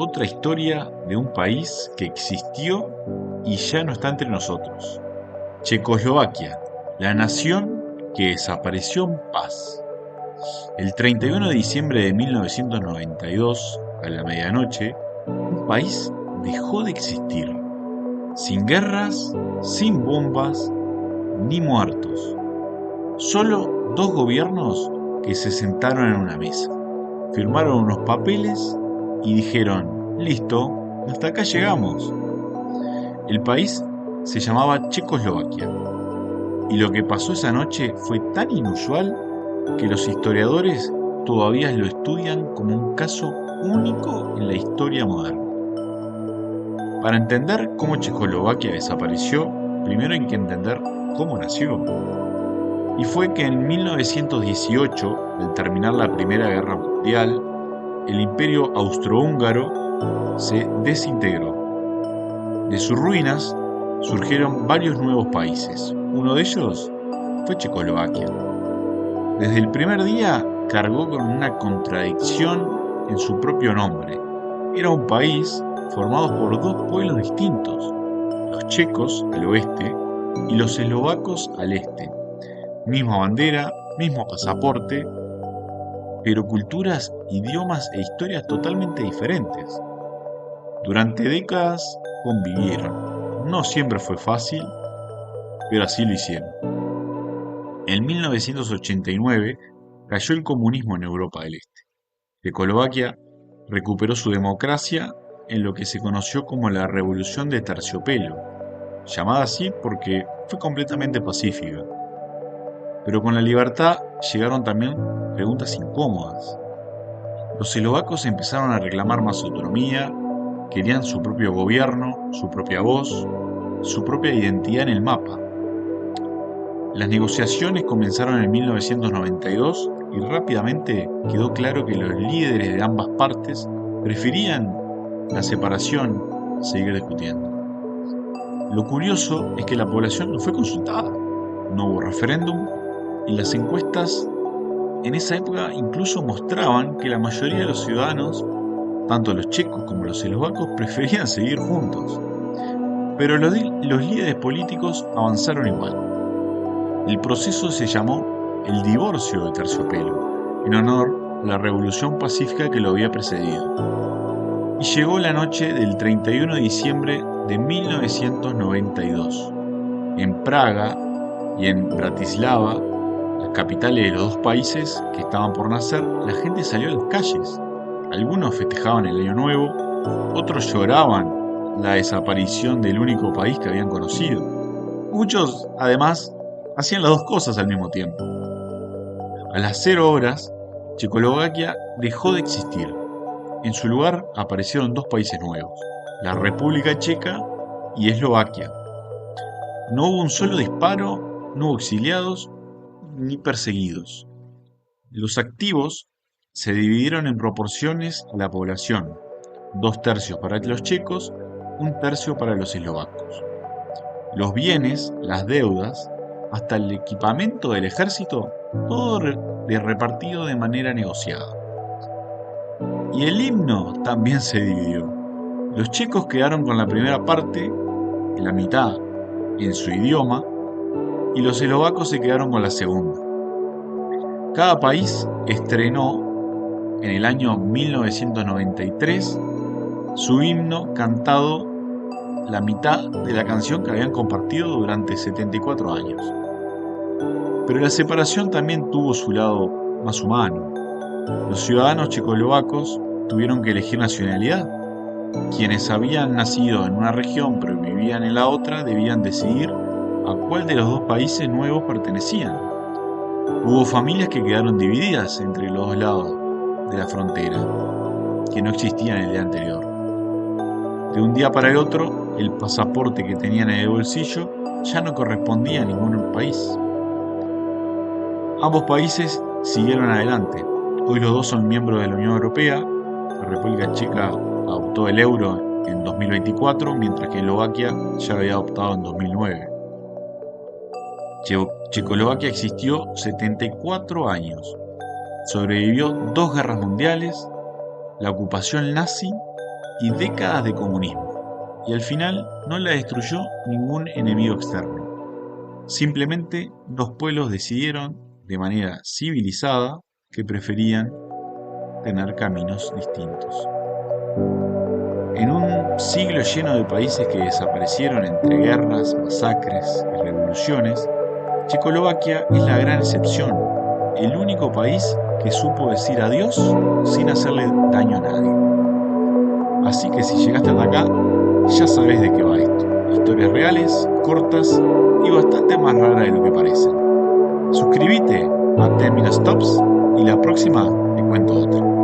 otra historia de un país que existió y ya no está entre nosotros. Checoslovaquia, la nación que desapareció en paz. El 31 de diciembre de 1992, a la medianoche, un país dejó de existir, sin guerras, sin bombas, ni muertos. Solo dos gobiernos que se sentaron en una mesa, firmaron unos papeles y dijeron, listo, hasta acá llegamos. El país se llamaba Checoslovaquia, y lo que pasó esa noche fue tan inusual que los historiadores todavía lo estudian como un caso único en la historia moderna. Para entender cómo Checoslovaquia desapareció, primero hay que entender cómo nació. Y fue que en 1918, al terminar la Primera Guerra Mundial, el Imperio Austrohúngaro se desintegró. De sus ruinas surgieron varios nuevos países. Uno de ellos fue Checoslovaquia. Desde el primer día cargó con una contradicción en su propio nombre. Era un país formado por dos pueblos distintos, los checos al oeste y los eslovacos al este. Misma bandera, mismo pasaporte, pero culturas, idiomas e historias totalmente diferentes. Durante décadas convivieron. No siempre fue fácil, pero así lo hicieron. En 1989 cayó el comunismo en Europa del Este. Checoslovaquia recuperó su democracia en lo que se conoció como la Revolución de Terciopelo, llamada así porque fue completamente pacífica. Pero con la libertad llegaron también preguntas incómodas. Los eslovacos empezaron a reclamar más autonomía, querían su propio gobierno, su propia voz, su propia identidad en el mapa. Las negociaciones comenzaron en 1992 y rápidamente quedó claro que los líderes de ambas partes preferían la separación a seguir discutiendo. Lo curioso es que la población no fue consultada, no hubo referéndum y las encuestas en esa época incluso mostraban que la mayoría de los ciudadanos, tanto los checos como los eslovacos, preferían seguir juntos. Pero los líderes políticos avanzaron igual. El proceso se llamó el divorcio de Terciopelo, en honor a la revolución pacífica que lo había precedido. Y llegó la noche del 31 de diciembre de 1992. En Praga y en Bratislava, las capitales de los dos países que estaban por nacer, la gente salió a las calles. Algunos festejaban el Año Nuevo, otros lloraban la desaparición del único país que habían conocido. Muchos, además, hacían las dos cosas al mismo tiempo. A las 0 horas, Checoslovaquia dejó de existir. En su lugar aparecieron dos países nuevos, la República Checa y Eslovaquia. No hubo un solo disparo, no hubo exiliados ni perseguidos. Los activos se dividieron en proporciones a la población, 2/3 para los checos, 1/3 para los eslovacos. Los bienes, las deudas, hasta el equipamiento del ejército, todo repartido de manera negociada. Y el himno también se dividió. Los checos quedaron con la primera parte, en la mitad, en su idioma, y los eslovacos se quedaron con la segunda. Cada país estrenó en el año 1993 su himno cantado la mitad de la canción que habían compartido durante 74 años. Pero la separación también tuvo su lado más humano. Los ciudadanos checoslovacos tuvieron que elegir nacionalidad. Quienes habían nacido en una región pero vivían en la otra debían decidir a cuál de los dos países nuevos pertenecían. Hubo familias que quedaron divididas entre los dos lados de la frontera, que no existían el día anterior. De un día para el otro, el pasaporte que tenían en el bolsillo ya no correspondía a ningún país. Ambos países siguieron adelante. Hoy los dos son miembros de la Unión Europea. La República Checa adoptó el euro en 2024, mientras que Eslovaquia ya lo había adoptado en 2009. Checoslovaquia existió 74 años. Sobrevivió 2 guerras mundiales, la ocupación nazi y décadas de comunismo, y al final no la destruyó ningún enemigo externo. Simplemente dos pueblos decidieron, de manera civilizada, que preferían tener caminos distintos. En un siglo lleno de países que desaparecieron entre guerras, masacres y revoluciones, Checoslovaquia es la gran excepción, el único país que supo decir adiós sin hacerle daño a nadie. Así que si llegaste hasta acá, ya sabes de qué va esto. Historias reales, cortas y bastante más raras de lo que parecen. Suscríbete a 10 Minutes Tops y la próxima te cuento otra.